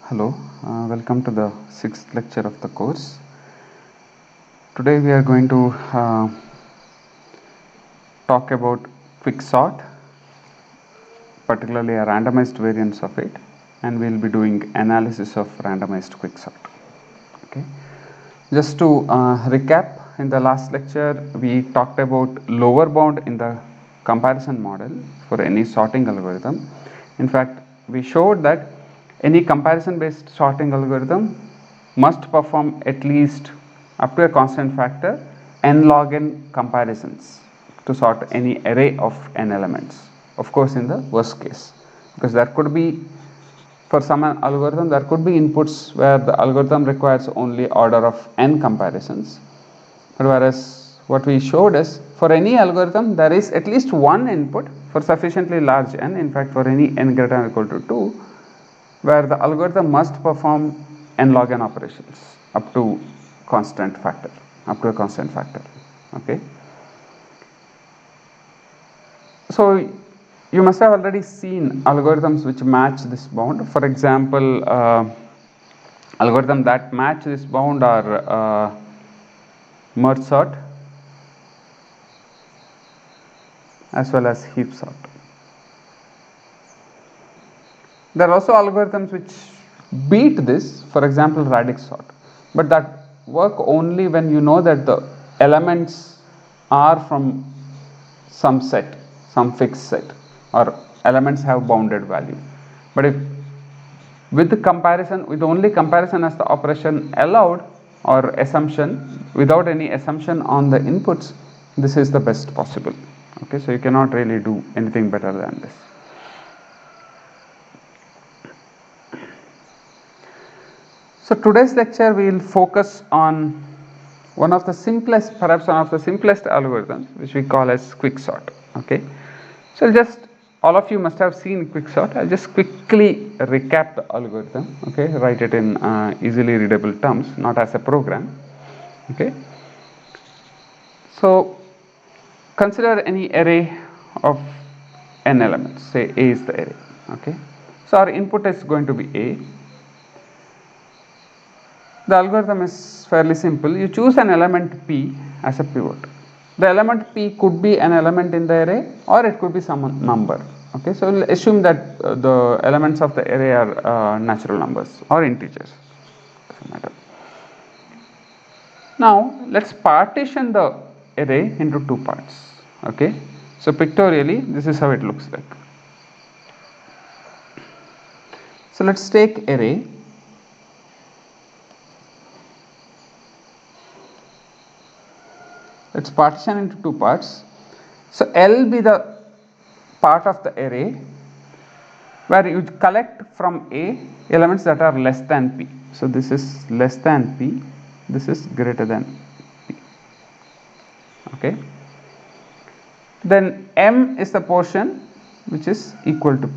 Hello, welcome to the 6th lecture of the course. Today we are going to talk about quicksort, particularly a randomized variants of it, and we will be doing analysis of randomized quicksort. Okay. Just to recap, in the last lecture we talked about lower bound in the comparison model for any sorting algorithm. In fact, we showed that any comparison based sorting algorithm must perform at least up to a constant factor n log n comparisons to sort any array of n elements. Of course, in the worst case, because there could be, for some algorithm, there could be inputs where the algorithm requires only order of n comparisons, but whereas what we showed is for any algorithm there is at least one input for sufficiently large n, in fact for any n greater than or equal to 2, where the algorithm must perform n log n operations up to constant factor, okay. So you must have already seen algorithms which match this bound. For example, algorithms that match this bound are merge sort as well as heap sort. There are also algorithms which beat this, for example radix sort, but that work only when you know that the elements are from some set, some fixed set, or elements have bounded value. But if with the comparison, with only comparison as the operation allowed or assumption, without any assumption on the inputs, this is the best possible. Okay, so you cannot really do anything better than this. So today's lecture we will focus on one of the simplest, perhaps one of the simplest algorithms, which we call as quicksort. Okay, so just all of you must have seen quicksort. I'll just quickly recap the algorithm. Okay, write it in easily readable terms, not as a program. Okay, so consider any array of n elements. Say A is the array. Okay, so our input is going to be A. The algorithm is fairly simple. You choose an element P as a pivot. The element P could be an element in the array or it could be some number. Okay, so we'll assume that the elements of the array are natural numbers or integers. Doesn't matter. Now let's partition the array into two parts. Okay, so pictorially this is how it looks like. So let's take array. Let's partition into two parts. So L be the part of the array where you collect from A elements that are less than P. So this is less than P, this is greater than P. Okay. Then M is the portion which is equal to P.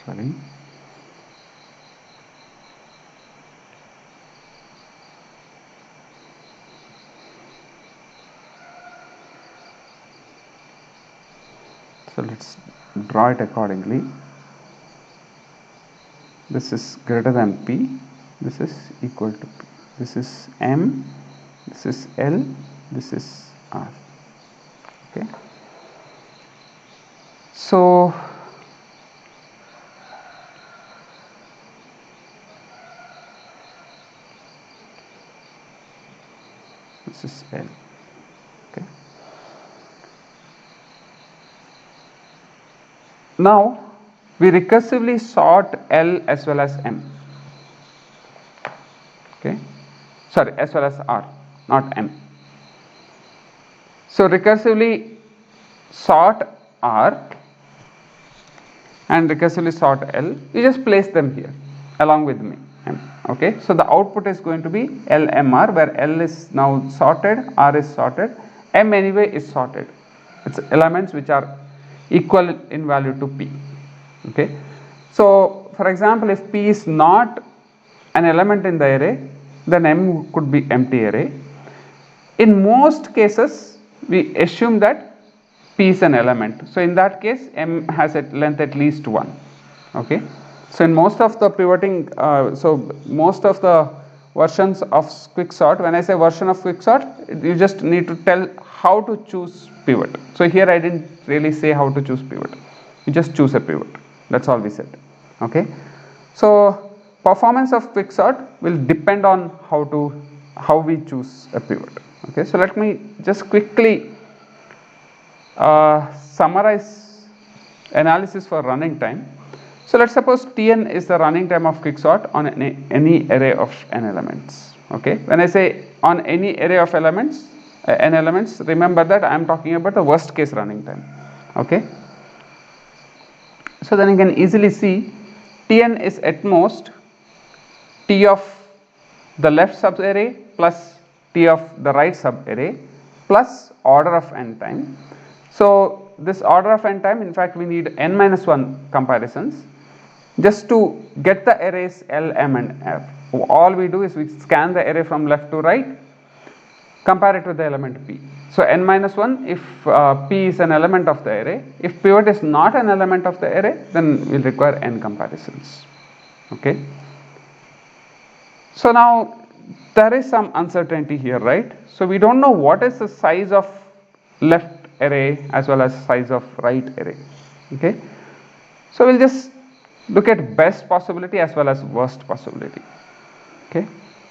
Sorry. So let's draw it accordingly. This is greater than P, this is equal to P. This is M, this is L, this is R. Okay. So this is L. Okay. Now we recursively sort L as well as M. Okay, sorry, as well as R, not M. So recursively sort R and recursively sort L. You just place them here along with me. Okay, so the output is going to be LMR, where L is now sorted, R is sorted, M anyway is sorted. It's elements which are equal in value to P. Okay, so for example, if P is not an element in the array, then M could be empty array. In most cases, we assume that P is an element. So in that case, M has a length at least 1. Okay. So in most of the pivoting, most of the versions of quicksort, when I say version of quicksort, you just need to tell how to choose pivot. So here I didn't really say how to choose pivot. You just choose a pivot. That's all we said. Okay. So performance of quicksort will depend on how we choose a pivot. Okay. So let me just quickly summarize analysis for running time. So let's suppose Tn is the running time of quicksort on any array of n elements. Okay. When I say on any array of elements, n elements, remember that I am talking about the worst case running time. Okay. So then you can easily see Tn is at most T of the left subarray plus T of the right subarray plus order of n time. So this order of n time, in fact we need n minus 1 comparisons just to get the arrays L, M and F. All we do is we scan the array from left to right, compare it with the element P. So n minus 1 if P is an element of the array. If pivot is not an element of the array, then we will require n comparisons. Okay. So now there is some uncertainty here, right? So we don't know what is the size of left array as well as size of right array. Okay. So we'll just look at best possibility as well as worst possibility. Okay.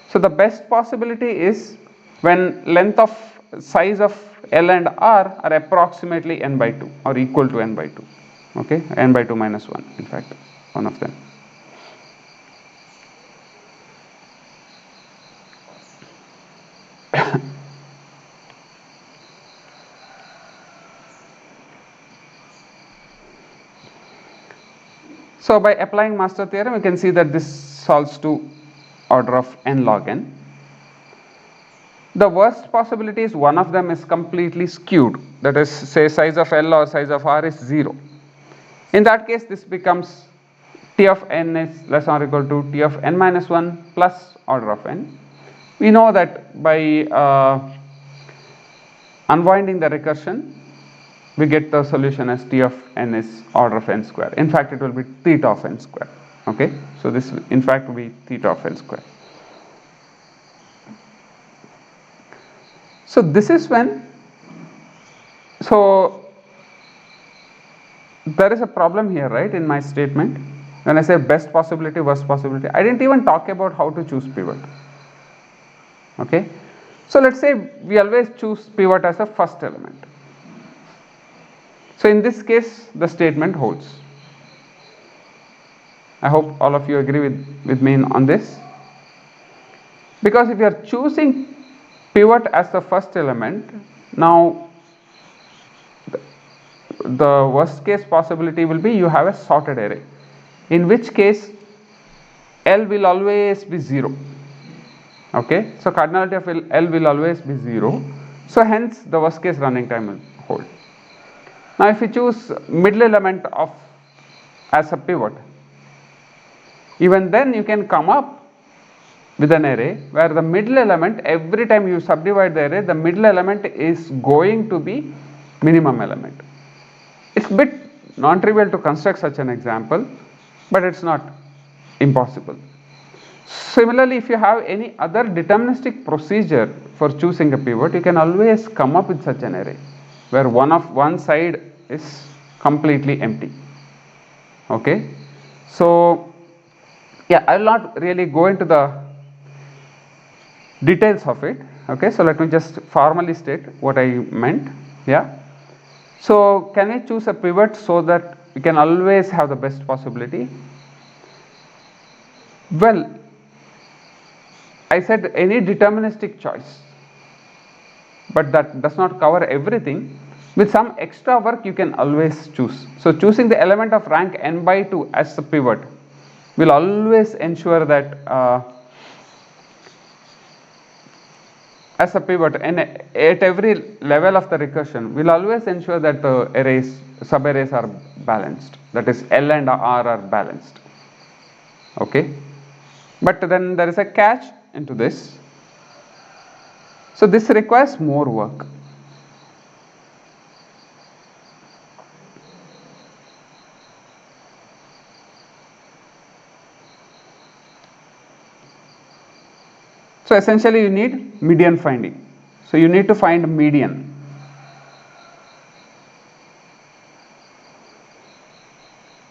So the best possibility is when length of size of L and R are approximately n by 2 or equal to n by 2. Okay, n by 2 minus 1, in fact, one of them. So by applying master theorem, you can see that this solves to order of n log n. The worst possibility is one of them is completely skewed, that is, say size of L or size of R is 0. In that case, this becomes T of n is less or equal to T of n minus 1 plus order of n. We know that by unwinding the recursion, we get the solution as T of n is order of n square. In fact, it will be theta of n square. Okay, so this in fact will be theta of n square. So this is when, so there is a problem here, right, in my statement. When I say best possibility, worst possibility, I didn't even talk about how to choose pivot. Okay, so let's say we always choose pivot as a first element. So in this case, the statement holds. I hope all of you agree with me on this. Because if you are choosing pivot as the first element, now the worst case possibility will be you have a sorted array, in which case L will always be 0. Okay, so cardinality of L will always be 0. So hence the worst case running time will hold. Now if you choose middle element of as a pivot, even then you can come up with an array where the middle element, every time you subdivide the array, the middle element is going to be minimum element. It's a bit non-trivial to construct such an example, but it's not impossible. Similarly, if you have any other deterministic procedure for choosing a pivot, you can always come up with such an array where one side is completely empty. Okay, so yeah, I will not really go into the details of it. Okay, so let me just formally state what I meant. Yeah, so can we choose a pivot so that we can always have the best possibility? Well, I said any deterministic choice, but that does not cover everything. With some extra work you can always choose. So choosing the element of rank n by 2 as the pivot will always ensure that as a pivot and at every level of the recursion will always ensure that the arrays, subarrays are balanced, that is L and R are balanced. Okay, but then there is a catch into this. So this requires more work. So essentially you need median finding. So you need to find median.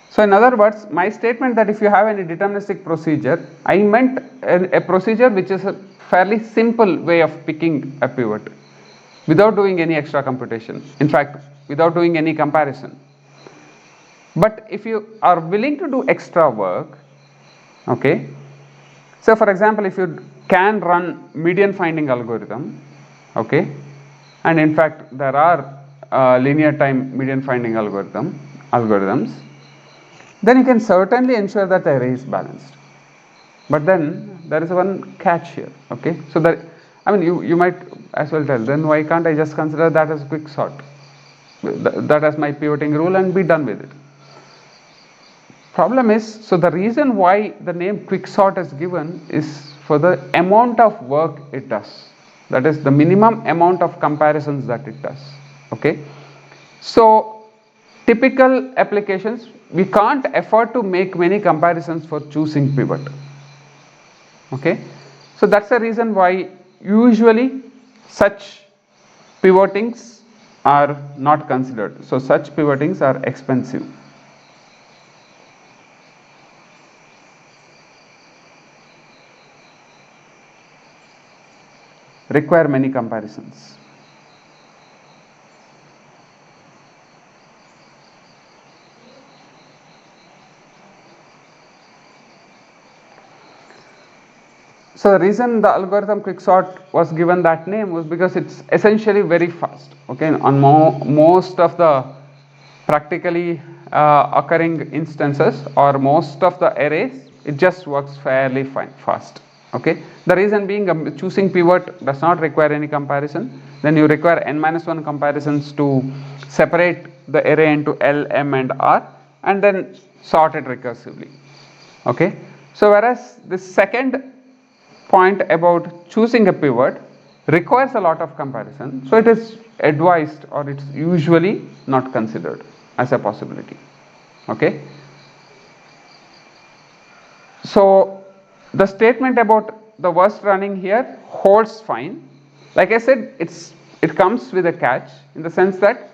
So in other words, my statement that if you have any deterministic procedure, I meant a procedure which is a fairly simple way of picking a pivot without doing any extra computation. In fact, without doing any comparison. But if you are willing to do extra work, okay, so for example, if you can run median finding algorithm, okay, and in fact there are linear time median finding algorithms, then you can certainly ensure that the array is balanced. But then there is one catch here, okay. So that, I mean, you might as well tell, then why can't I just consider that as quicksort, that as my pivoting rule and be done with it. Problem is, so the reason why the name quicksort is given is for the amount of work it does, that is the minimum amount of comparisons that it does, okay. So typical applications, we can't afford to make many comparisons for choosing pivot, okay. So that's the reason why usually such pivotings are not considered. So such pivotings are expensive. Require many comparisons. So the reason the algorithm quicksort was given that name was because it's essentially very fast, okay. On most of the practically occurring instances or most of the arrays, it just works fairly fast, okay. The reason being, choosing pivot does not require any comparison. Then you require n-1 comparisons to separate the array into L, M and R and then sort it recursively, okay. So whereas the second point about choosing a pivot requires a lot of comparison, so it is advised or it's usually not considered as a possibility, okay. So the statement about the worst running here holds fine. Like I said, it comes with a catch in the sense that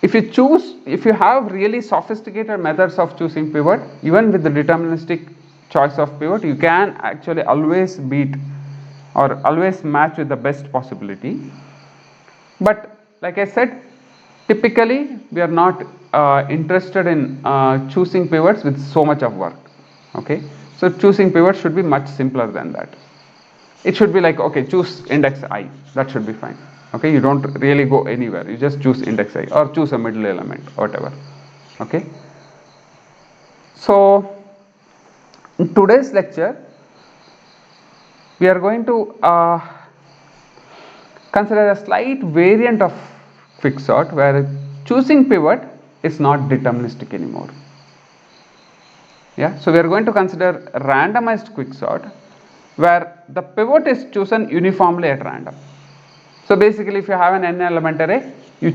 if you have really sophisticated methods of choosing pivot, even with the deterministic choice of pivot, you can actually always beat or always match with the best possibility. But like I said, typically we are not interested in choosing pivots with so much of work, okay. So choosing pivots should be much simpler than that. It should be like, okay, choose index I, that should be fine, okay. You don't really go anywhere, you just choose index I or choose a middle element, whatever, okay. So in today's lecture, we are going to consider a slight variant of quicksort where choosing pivot is not deterministic anymore. Yeah, so we are going to consider randomized quicksort where the pivot is chosen uniformly at random. So basically, if you have an n element array, you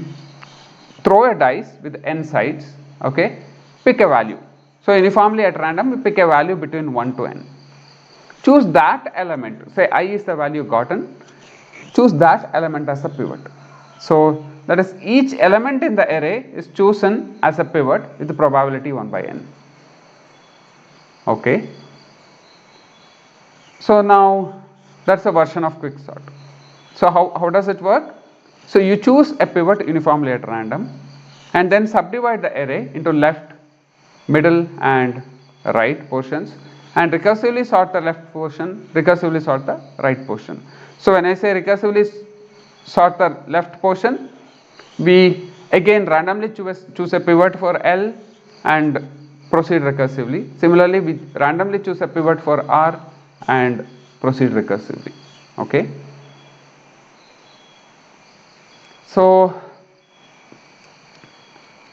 throw a dice with n sides, okay, pick a value. So uniformly at random, we pick a value between 1 to n. Choose that element, say I is the value gotten, choose that element as a pivot. So that is, each element in the array is chosen as a pivot with the probability 1 by n. Okay. So now that's a version of quicksort. So how does it work? So you choose a pivot uniformly at random and then subdivide the array into left, middle and right portions and recursively sort the left portion, recursively sort the right portion. So when I say recursively sort the left portion, we again randomly choose a pivot for L and proceed recursively. Similarly, we randomly choose a pivot for R and proceed recursively, okay. So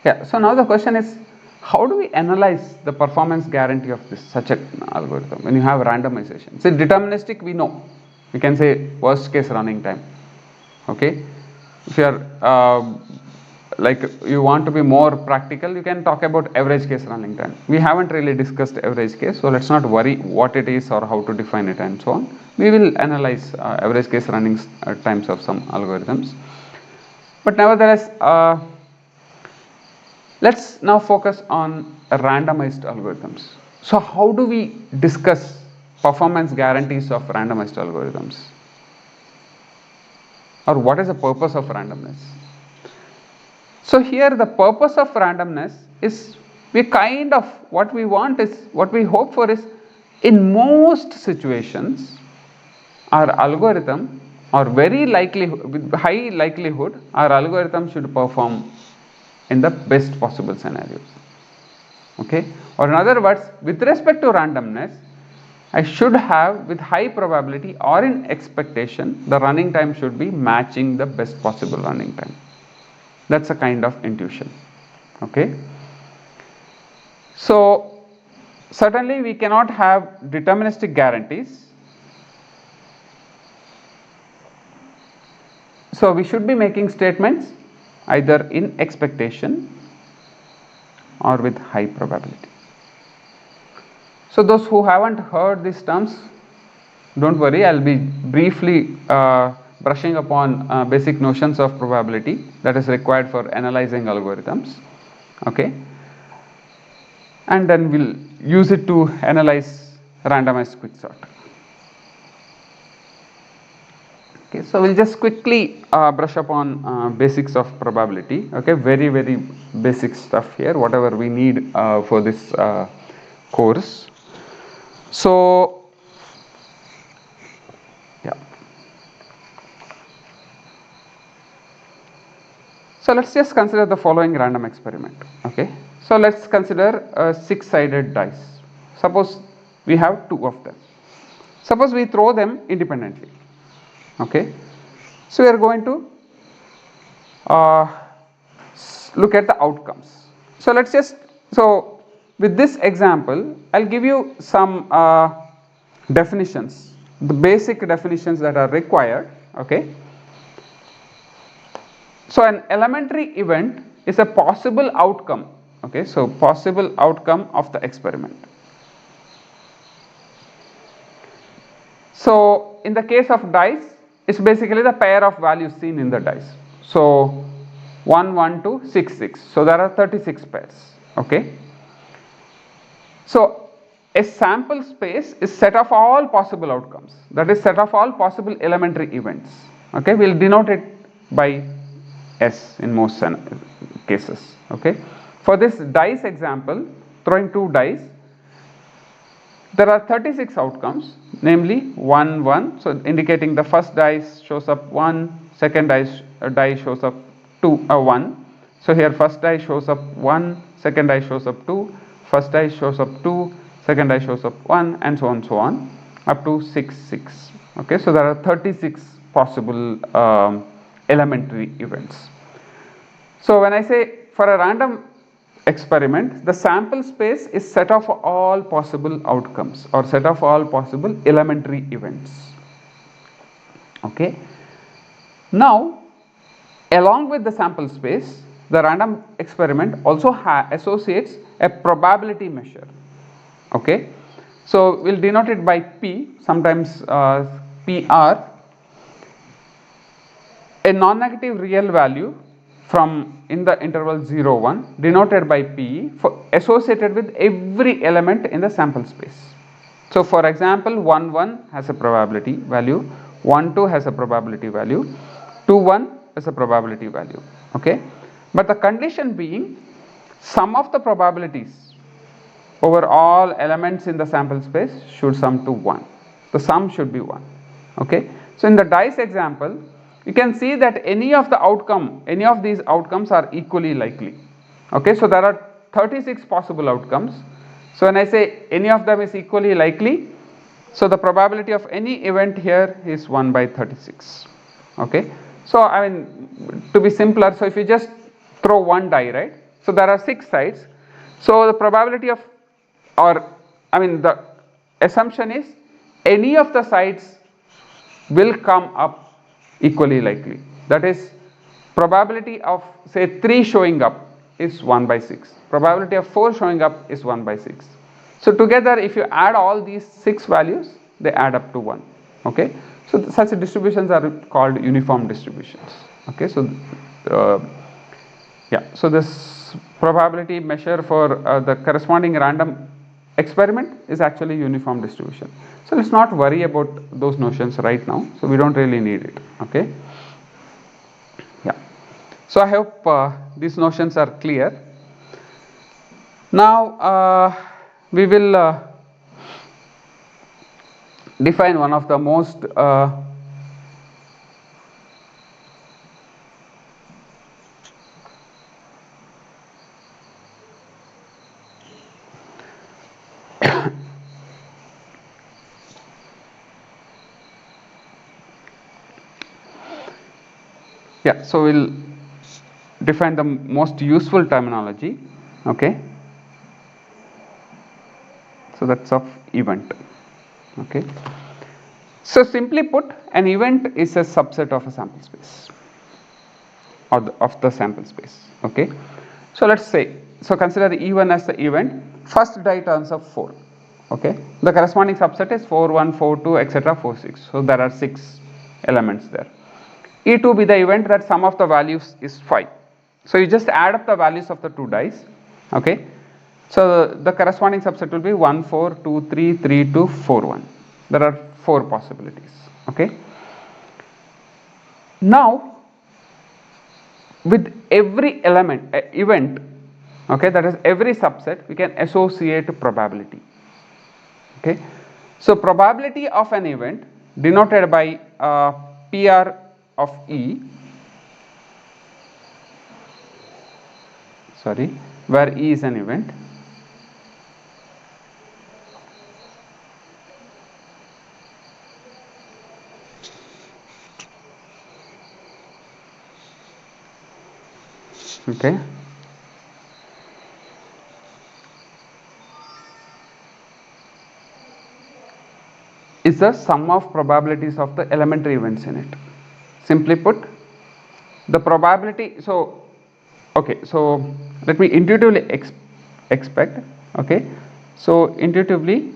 yeah, so now the question is, how do we analyze the performance guarantee of such an algorithm when you have randomization? So deterministic, we know, we can say worst case running time, okay. If you are like you want to be more practical, you can talk about average case running time. We haven't really discussed average case, so let's not worry what it is or how to define it and so on. We will analyze average case running times of some algorithms. But nevertheless, let's now focus on randomized algorithms. So how do we discuss performance guarantees of randomized algorithms? Or what is the purpose of randomness? So here the purpose of randomness is what we want is, what we hope for is, in most situations our algorithm, or very likely, with high likelihood, our algorithm should perform in the best possible scenarios. Okay, or in other words, with respect to randomness, I should have, with high probability or in expectation, the running time should be matching the best possible running time. That's a kind of intuition. Okay, so certainly we cannot have deterministic guarantees. So we should be making statements either in expectation or with high probability. So those who haven't heard these terms, don't worry, I'll be briefly brushing upon basic notions of probability that is required for analyzing algorithms. Okay, and then we'll use it to analyze randomized quicksort. Okay, so we'll just quickly brush upon basics of probability. Okay, very basic stuff here, whatever we need for this course. So yeah, so let's just consider the following random experiment. Okay, so let's consider a 6-sided dice. Suppose we have 2 of them. Suppose we throw them independently. Okay, so we are going to look at the outcomes. So let's just, so with this example, I'll give you some definitions, the basic definitions that are required. Okay, so an elementary event is a possible outcome. Okay, so possible outcome of the experiment. So in the case of dice, it's basically the pair of values seen in the dice. So 1, 1, 2, 6, 6. So there are 36 pairs. Okay, so a sample space is set of all possible outcomes, that is set of all possible elementary events. Okay, we'll denote it by S in most cases. Okay, for this dice example, throwing 2 dice, there are 36 outcomes, namely 1, 1, so indicating the first dice shows up 1, second die shows up 1. So here first die shows up 1, second die shows up 2, first die shows up 2, second die shows up 1, and so on up to 6, 6. Okay, so there are 36 possible elementary events. So when I say for a random experiment, the sample space is set of all possible outcomes or set of all possible elementary events. Okay, now along with the sample space, the random experiment also associates a probability measure. Okay, so we'll denote it by P, sometimes PR, a non-negative real value from in the interval 0, 1, denoted by P, associated with every element in the sample space. So for example, 1, 1 has a probability value, 1, 2 has a probability value, 2, 1 is a probability value. Okay, but the condition being sum of the probabilities over all elements in the sample space should sum to 1. The sum should be 1. Okay, so in the dice example, you can see that any of these outcomes are equally likely. Okay, so there are 36 possible outcomes. So when I say any of them is equally likely, so the probability of any event here is 1 by 36. Okay, so I mean, to be simpler, so if you just throw 1 die, right, so there are 6 sides, so the probability of, or I mean the assumption is any of the sides will come up equally likely. That is, probability of say 3 showing up is 1 by 6, probability of 4 showing up is 1 by 6. So together if you add all these 6 values, they add up to 1. Okay, so such distributions are called uniform distributions. Okay, so yeah, so this probability measure for the corresponding random experiment is actually uniform distribution. So let's not worry about those notions right now, so we don't really need it. Okay, yeah, so I hope these notions are clear. Now we will define one of the most yeah, so we'll define the most useful terminology. Okay, so that's of event. Okay, so simply put, an event is a subset of a sample space or of the sample space. Okay, so let's say, so consider the E1 as the event, first die turns up 4. Okay, the corresponding subset is 4 1 4 2 etc 4 6, so there are 6 elements there. E2 be the event that sum of the values is 5, so you just add up the values of the 2 dice. Okay, so the corresponding subset will be 1 4 2 3 3 2 4 1. There are 4 possibilities. Okay, now with every element event, okay, that is every subset, we can associate probability. Okay, so probability of an event denoted by PR of E, sorry, where E is an event, okay, is the sum of probabilities of the elementary events in it. Simply put, the probability, so okay, so let me intuitively expect. Okay, so intuitively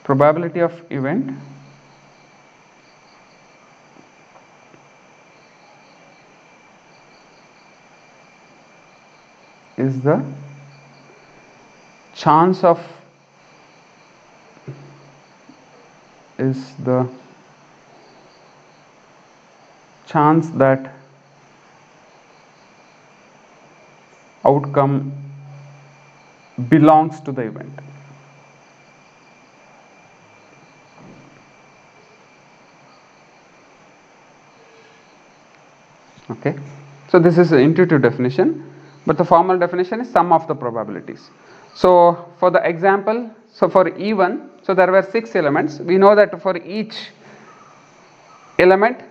probability of event is the chance of that outcome belongs to the event. Okay, so this is an intuitive definition, but the formal definition is sum of the probabilities. So for the example, so for E1, so there were 6 elements. We know that for each element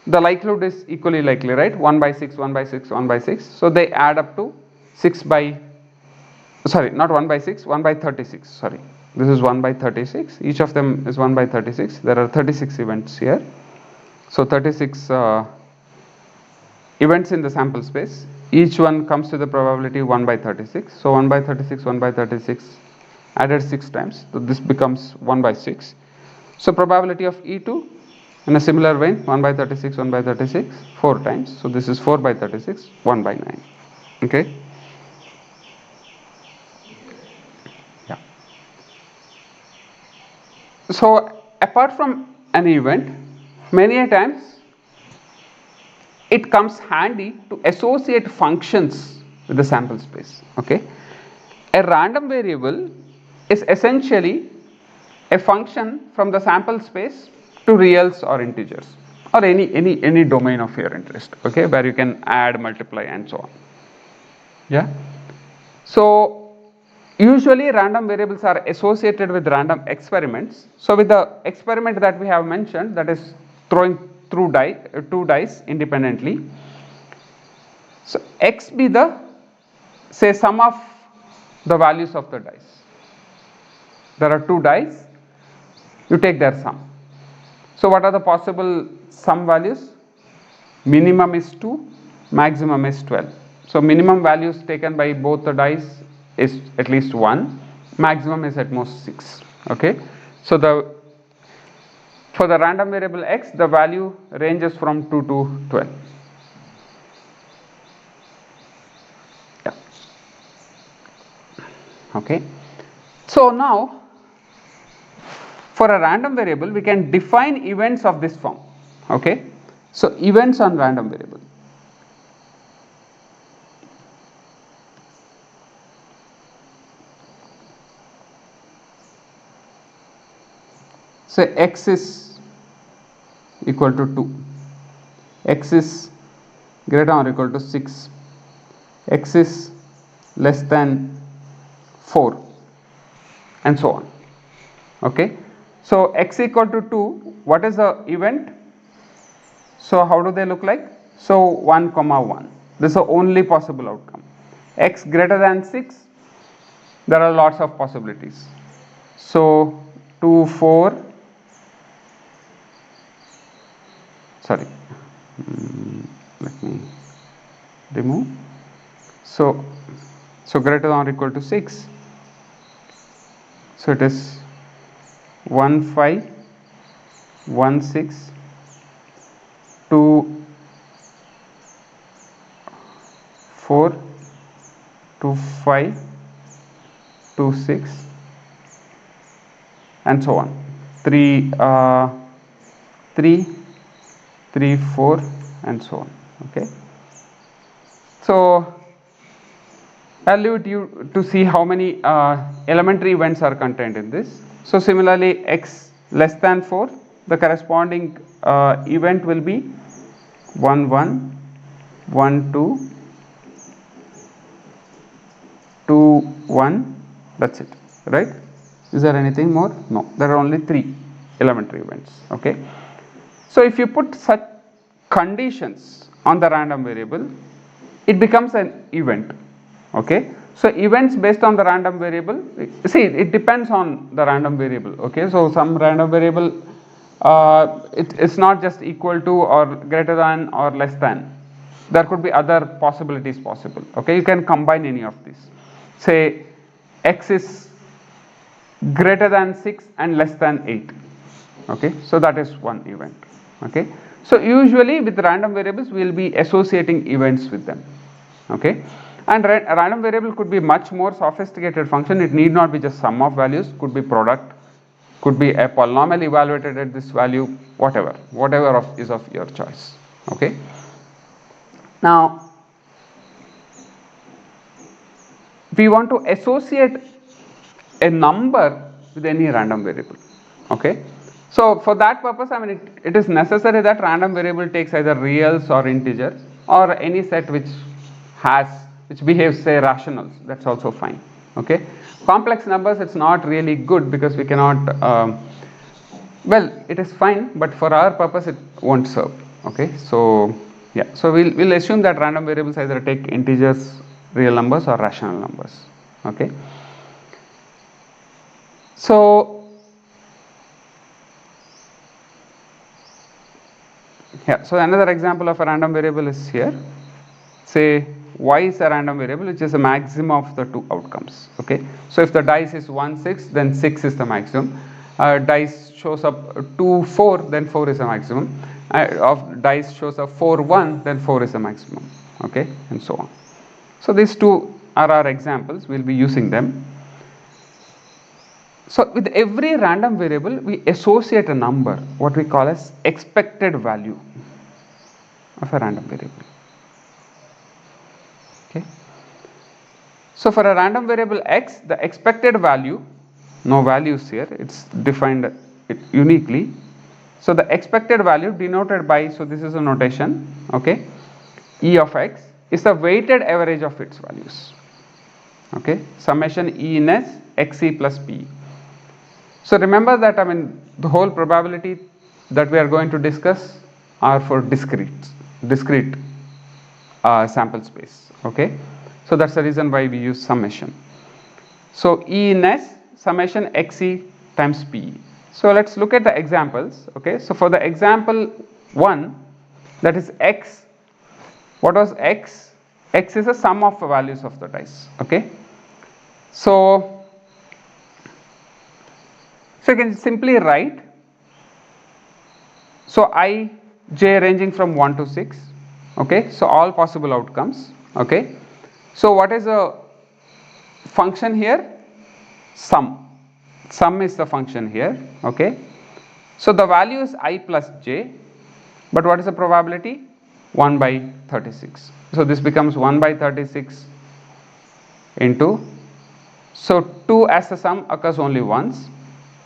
the likelihood is equally likely, right? 1 by 6 1 by 6 1 by 6, so they add up to 6 by, sorry, not 1 by 6, 1 by 36, sorry, this is 1 by 36, each of them is 1 by 36. There are 36 events here, so 36 events in the sample space, each one comes to the probability 1 by 36, so 1 by 36 1 by 36 added 6 times, so this becomes 1 by 6. So probability of E2 in a similar vein, 1 by 36 1 by 36 4 times, so this is 4 by 36 1 by 9. Okay, yeah, so apart from an event, many a times it comes handy to associate functions with the sample space. Okay, a random variable is essentially a function from the sample space to reals or integers or any domain of your interest. Okay, where you can add, multiply and so on. Yeah, so usually random variables are associated with random experiments. So with the experiment that we have mentioned, that is throwing through two dice independently, so x be the, say, sum of the values of the dice. There are 2 dice, you take their sum. So what are the possible sum values? Minimum is 2, maximum is 12. So minimum values taken by both the dice is at least 1, maximum is at most 6. Okay, so for the random variable x, the value ranges from 2 to 12. Yeah. Okay, so now for a random variable we can define events of this form. Okay, so events on random variable. Say x is equal to 2, x is greater than or equal to 6, x is less than 4, and so on. Okay, so x equal to 2, what is the event? So how do they look like? So 1 comma 1, this is the only possible outcome. X greater than 6, there are lots of possibilities. So 2, 4, sorry, let me remove. So greater than or equal to 6, so it is 1, 5, 1, 6, 2, 4, 2, 5, 2, 6, and so on. 3, 3, 3, 4, and so on. Okay, so I'll leave it you to see how many elementary events are contained in this. So similarly, x less than 4, the corresponding event will be 1, 1, 1, 2, 2, 1, that's it, right? Is there anything more? No, there are only 3 elementary events. Okay, so if you put such conditions on the random variable, it becomes an event. Okay, so events based on the random variable, see, it depends on the random variable. Okay, so some random variable it's not just equal to or greater than or less than, there could be other possibilities possible. Okay, you can combine any of these. Say x is greater than 6 and less than 8. Okay, so that is one event. Okay, so usually with random variables we will be associating events with them. Okay, and a random variable could be much more sophisticated function. It need not be just sum of values, could be product, could be a polynomial evaluated at this value, whatever is of your choice. Okay, now we want to associate a number with any random variable. Okay, so for that purpose, I mean it is necessary that random variable takes either reals or integers or any set which behaves, say, rationals. That's also fine. Okay, complex numbers, it's not really good because we cannot well, it is fine, but for our purpose it won't serve. Okay, so yeah, so we'll assume that random variables either take integers, real numbers, or rational numbers. Okay, so yeah, so another example of a random variable is here. Say y is a random variable which is a maximum of the two outcomes. Okay, so if the dice is 1, 6, then 6 is the maximum. Dice shows up 2, 4, then 4 is the maximum. Of dice shows up 4, 1, then 4 is the maximum. Okay, and so on. So these two are our examples. We'll be using them. So with every random variable we associate a number, what we call as expected value of a random variable. Okay, so for a random variable x, the expected value, no values here, it's defined uniquely. So the expected value denoted by, so this is a notation, okay, e of x is the weighted average of its values. Okay, summation e in s xe plus p. So remember that, I mean, the whole probability that we are going to discuss are for discrete sample space. Okay, so that's the reason why we use summation. So E in S, summation xe times p. So let's look at the examples. Okay, so for the example 1, that is x, what was x? X is a sum of the values of the dice. Okay, so you can simply write, so I, j ranging from 1 to 6. Okay, so all possible outcomes. Okay, so what is the function here? Sum is the function here. Okay, so the value is I plus j, but what is the probability? 1 by 36. So this becomes 1 by 36 into, so 2 as a sum occurs only once,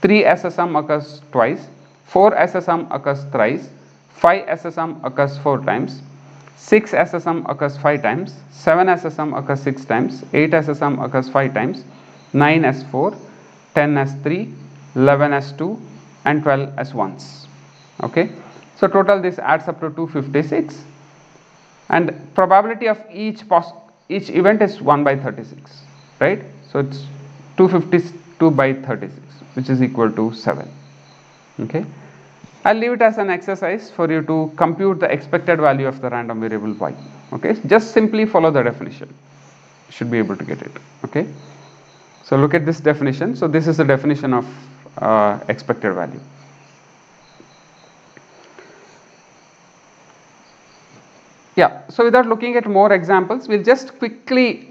3 as a sum occurs twice, 4 as a sum occurs thrice, 5 as a sum occurs 4 times, 6 as a sum occurs 5 times, 7 as a sum occurs 6 times, 8 as a sum occurs 5 times, 9 as 4, 10 as 3, 11 as 2, and 12 as once. Okay, so total this adds up to 256, and probability of each event is 1 by 36, right? So it's 252 by 36, which is equal to 7. Okay, I'll leave it as an exercise for you to compute the expected value of the random variable y. Okay, just simply follow the definition, you should be able to get it. Okay, so look at this definition. So this is the definition of expected value. Yeah, so without looking at more examples, we'll just quickly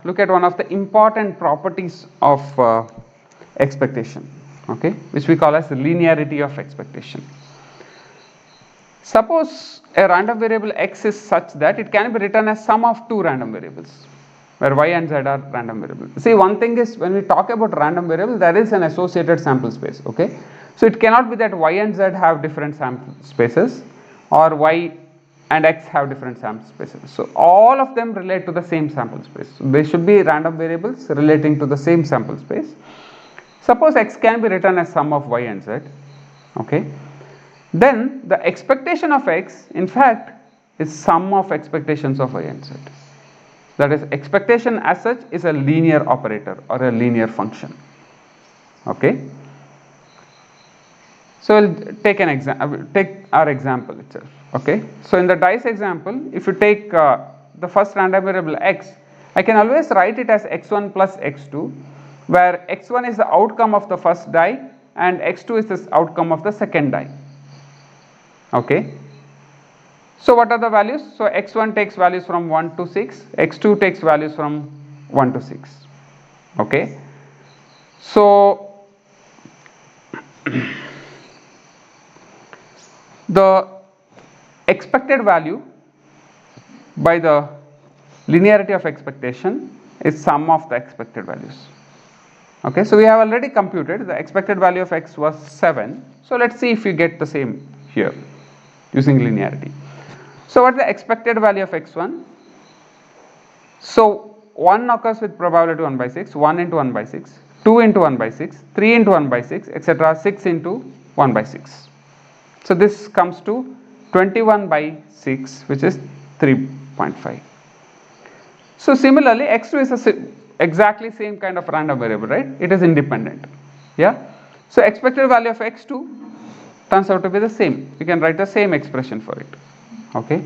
look at one of the important properties of expectation, okay, which we call as the linearity of expectation. Suppose a random variable x is such that it can be written as sum of two random variables, where y and z are random variables. See, one thing is, when we talk about random variable, there is an associated sample space. Okay, so it cannot be that y and z have different sample spaces, or y and x have different sample spaces. So all of them relate to the same sample space. So they should be random variables relating to the same sample space. Suppose x can be written as sum of y and z. Okay, then the expectation of x, in fact, is sum of expectations of y and z. That is, expectation as such is a linear operator or a linear function. Okay, so we'll take our example itself. Okay, so in the dice example, if you take the first random variable x, I can always write it as x1 plus x2, where x1 is the outcome of the first die and x2 is the outcome of the second die. Okay, so what are the values? So x1 takes values from 1 to 6, x2 takes values from 1 to 6. Okay, so the expected value by the linearity of expectation is sum of the expected values. Okay, so we have already computed the expected value of x was 7. So let's see if we get the same here using linearity. So what is the expected value of x1? So 1 occurs with probability 1 by 6, 1 into 1 by 6, 2 into 1 by 6, 3 into 1 by 6, etc., 6 into 1 by 6. So this comes to 21 by 6, which is 3.5. So similarly, x2 is exactly same kind of random variable, right? It is independent. Yeah. So expected value of x2 turns out to be the same. You can write the same expression for it. Okay.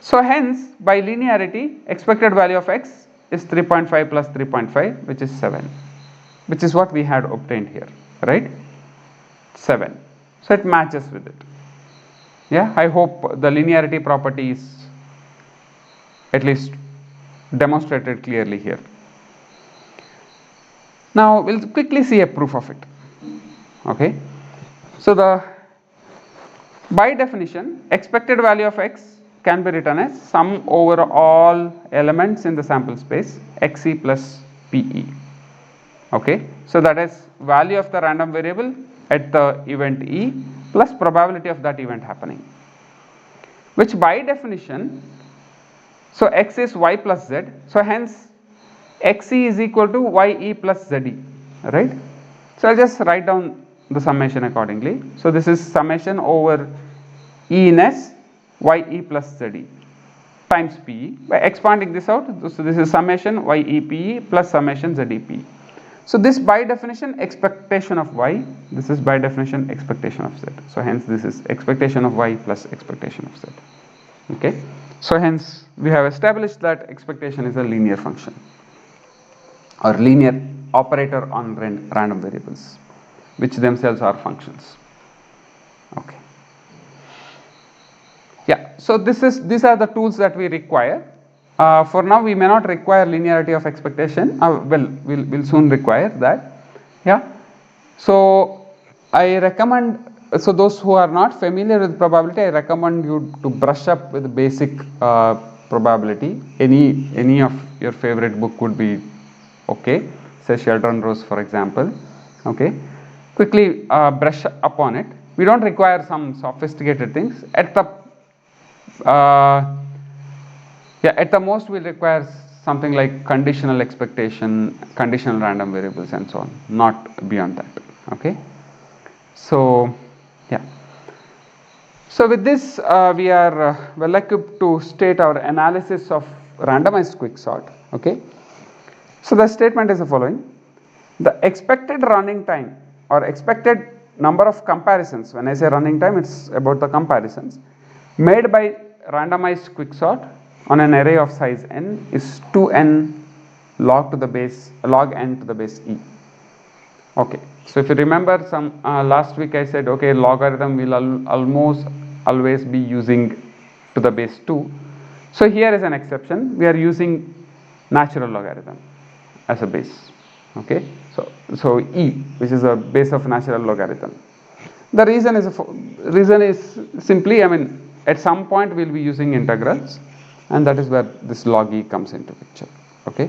So hence, by linearity, expected value of x is 3.5 plus 3.5, which is 7, which is what we had obtained here, right? 7. So it matches with it. Yeah, I hope the linearity property is at least demonstrated clearly here. Now we'll quickly see a proof of it. Okay, so by definition, expected value of x can be written as sum over all elements in the sample space, xe plus pe. Okay, so that is value of the random variable at the event e plus probability of that event happening, which by definition, so x is y plus z, so hence xe is equal to ye plus ze, right? So I'll just write down the summation accordingly. So this is summation over e in s ye plus ze times pe. By expanding this out, so this is summation ye pe plus summation ze pe. So this by definition expectation of y, this is by definition expectation of z. So hence this is expectation of y plus expectation of z. Okay. So hence we have established that expectation is a linear function or linear operator on random variables, which themselves are functions. Okay. Yeah. So these are the tools that we require. For now, we may not require linearity of expectation. We'll soon require that. Yeah. So I recommend. So those who are not familiar with probability, I recommend you to brush up with basic probability. Any of your favorite book would be okay. Say Sheldon Rose, for example. Okay. Quickly brush upon it. We don't require some sophisticated things. At the most we'll require something like conditional expectation, conditional random variables and so on, not beyond that. Okay. So yeah. So with this we are well equipped to state our analysis of randomized quicksort. Okay. So the statement is the following: the expected running time or expected number of comparisons, when I say running time, it's about the comparisons made by randomized quicksort on an array of size n is 2n log n to the base e. Okay, so if you remember some last week I said, okay, logarithm will almost always be using to the base 2. So here is an exception. We are using natural logarithm as a base. Okay, so e, which is a base of natural logarithm. The reason is simply, I mean, at some point we'll be using integrals, and that is where this log e comes into picture. Okay,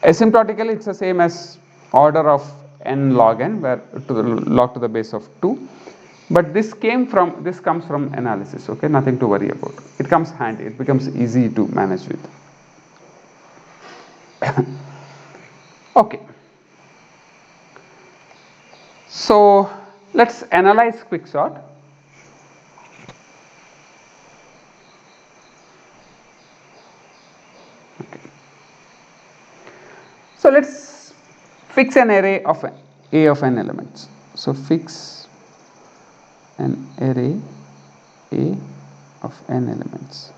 asymptotically it's the same as order of n log n, where to the log to the base of 2, but this comes from analysis. Okay, nothing to worry about. It comes handy. It becomes easy to manage with. Okay. So let's analyze quicksort. Okay. So let's fix an array of A of n elements. So fix an array A of n elements.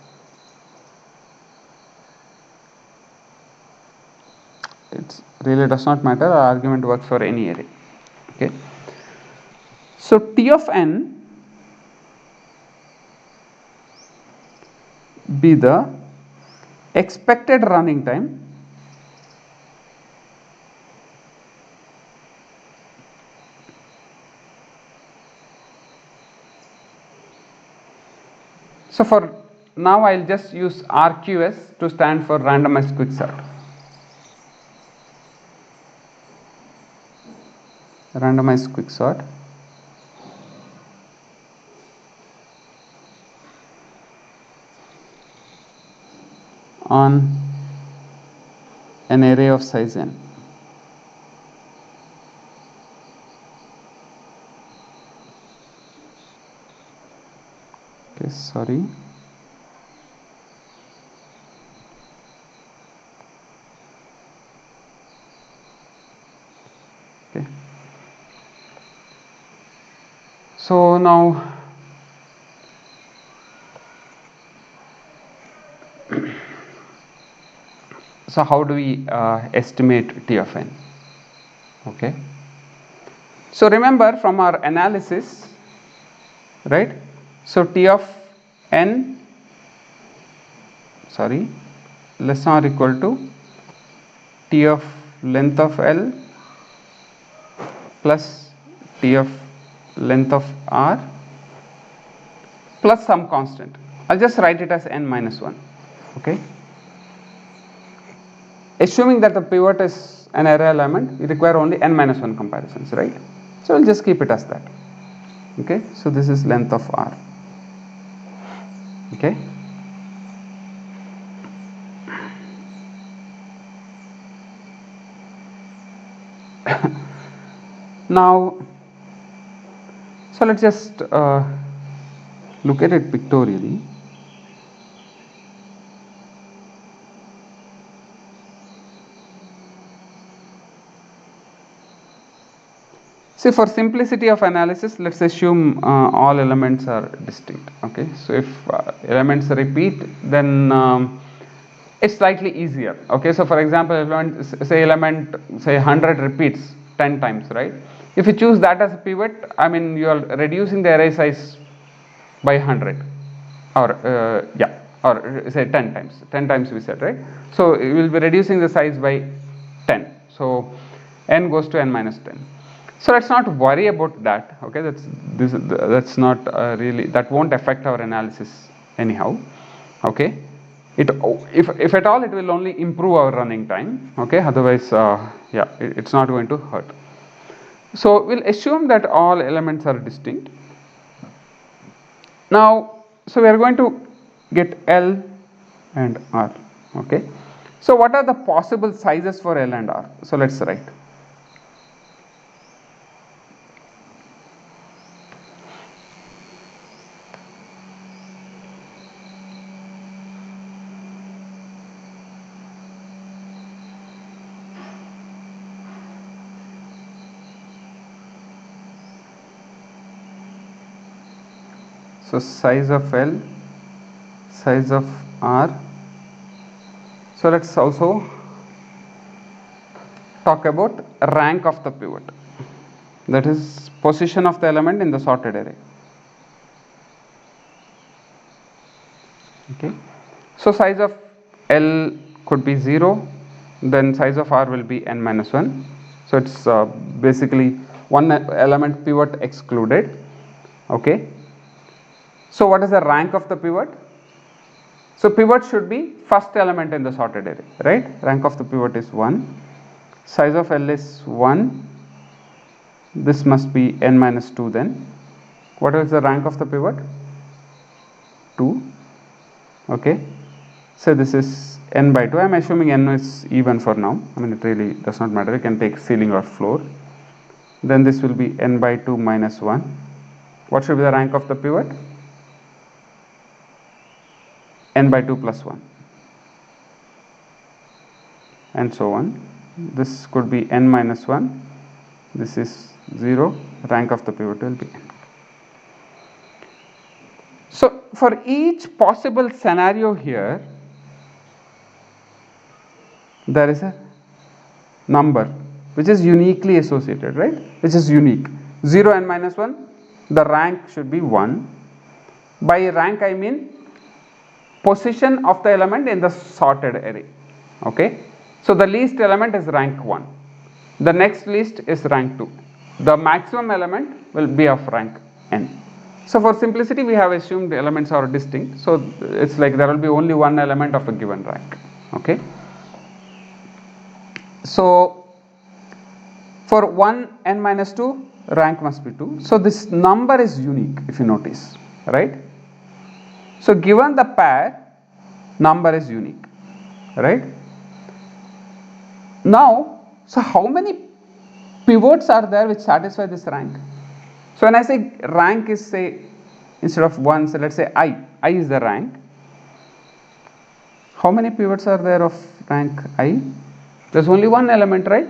It really does not matter. Our argument works for any array. Okay. So T of n be the expected running time so for now I'll just use RQS to stand for randomized quicksort. Randomized quicksort on an array of size n. Okay, sorry. Okay. So now so how do we estimate T of n? Okay. So remember from our analysis, right? So T of n, less than or equal to T of length of L plus T of length of R plus some constant. I'll just write it as n minus 1. Okay. Assuming that the pivot is an array element, you require only n minus 1 comparisons, right? So we'll just keep it as that. Okay. So this is length of R. Okay. Now, so let's just look at it pictorially. See, for simplicity of analysis, let's assume all elements are distinct. Okay, so if elements repeat, then it's slightly easier. Okay, so for example, element say 100 repeats 10 times, right? If you choose that as a pivot, I mean you are reducing the array size by 100, or or say 10 times. 10 times we said, right? So you will be reducing the size by 10. So n goes to n minus 10. So let's not worry about that. Okay, that's not really, that won't affect our analysis anyhow. Okay, if at all, it will only improve our running time. Okay, otherwise it's not going to hurt. So we'll assume that all elements are distinct. Now, so we are going to get L and R. Okay, so what are the possible sizes for L and R? So let's write. So size of L, size of R. So let's also talk about rank of the pivot, that is position of the element in the sorted array. Okay, so size of L could be 0, then size of R will be n minus 1. So it's basically one element pivot excluded. Okay, so what is the rank of the pivot? So pivot should be first element in the sorted array, right? Rank of the pivot is 1. Size of L is 1. This must be n minus 2 then. What is the rank of the pivot? 2. Okay. So this is n by 2. I am assuming n is even for now. I mean, it really does not matter. You can take ceiling or floor. Then this will be n by 2 minus 1. What should be the rank of the pivot? N by 2 plus 1. And so on. This could be n minus 1. This is 0. Rank of the pivot will be n. So for each possible scenario here, there is a number which is uniquely associated, right? Which is unique. 0 n minus 1, the rank should be 1. By rank I mean position of the element in the sorted array. Okay, so the least element is rank 1, the next least is rank 2, the maximum element will be of rank n. So for simplicity we have assumed the elements are distinct, so it's like there will be only one element of a given rank. Okay, so for 1 n minus 2, rank must be 2. So this number is unique, if you notice, right? So given the pair, number is unique, right? Now, so how many pivots are there which satisfy this rank? So when I say rank is, say, instead of 1, so let's say I is the rank. How many pivots are there of rank I? There's only one element, right?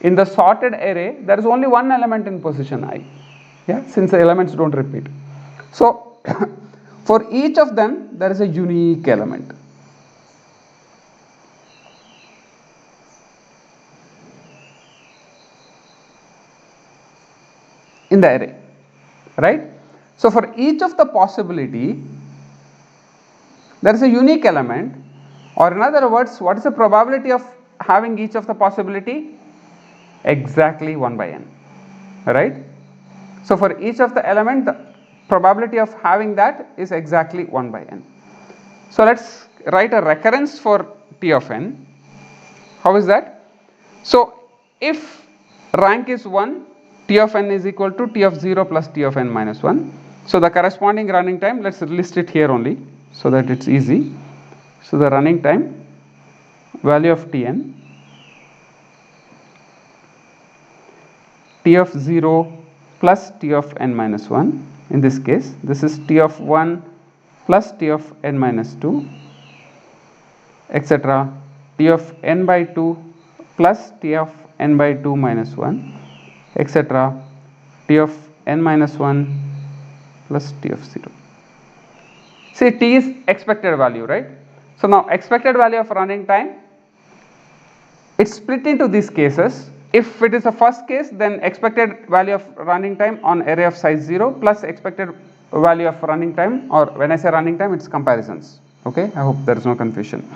In the sorted array, there is only one element in position I. Yeah, since the elements don't repeat. So for each of them, there is a unique element. In the array, right? So for each of the possibility, there is a unique element, or in other words, what is the probability of having each of the possibility? Exactly 1 by n, right? So for each of the element, the probability of having that is exactly 1 by n. So let's write a recurrence for T of n. How is that? So if rank is 1, T of n is equal to T of 0 plus T of n minus 1. So the corresponding running time, let's list it here only so that it's easy. So the running time, value of Tn, T of 0 plus T of n minus 1. In this case, this is T of 1 plus T of n minus 2, etc. T of n by 2 plus T of n by 2 minus 1, etc. t of n minus 1 plus t of 0. See, t is expected value, right? So now expected value of running time, it's split into these cases. If it is the first case, then expected value of running time on array of size 0 plus expected value of running time, or when I say running time, it's comparisons. Okay, I hope there is no confusion.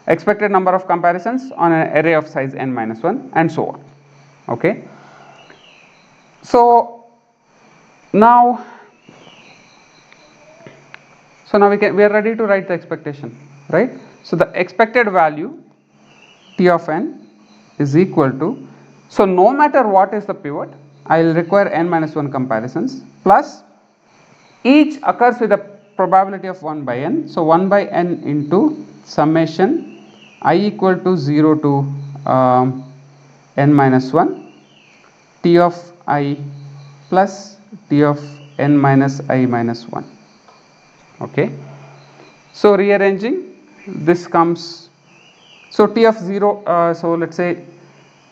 Expected number of comparisons on an array of size n minus 1 and so on. Okay. So now we are ready to write the expectation, right? So the expected value t of n is equal to, so no matter what is the pivot, I will require n minus 1 comparisons plus each occurs with a probability of 1 by n. So 1 by n into summation I equal to 0 to n minus 1 t of I plus t of n minus I minus 1. Okay. So rearranging, this comes, so t of 0, so let's say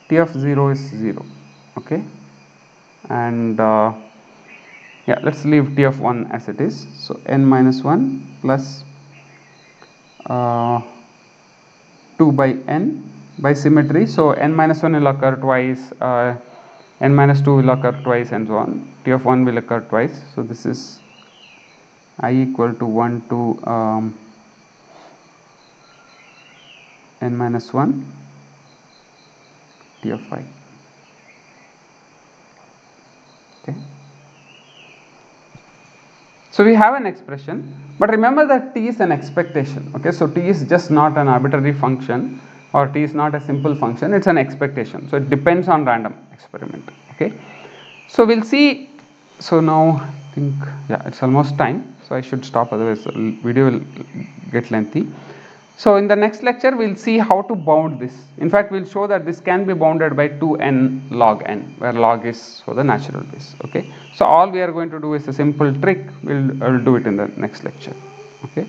t of 0 is 0. Okay. And yeah, let's leave t of 1 as it is. So n minus 1 plus 2 by n by symmetry. So n minus 1 will occur twice, n minus 2 will occur twice, and so on. T of 1 will occur twice. So this is I equal to 1 to n minus 1 t of I. Okay. So we have an expression, but remember that t is an expectation. Okay, so t is just not an arbitrary function, or t is not a simple function, it's an expectation. So it depends on random experiment. Okay, so we'll see. So now I think, yeah, it's almost time, so I should stop, otherwise the video will get lengthy. So in the next lecture we'll see how to bound this. In fact, we'll show that this can be bounded by 2n log n, where log is for the natural base. Okay, so all we are going to do is a simple trick. I'll do it in the next lecture. Okay.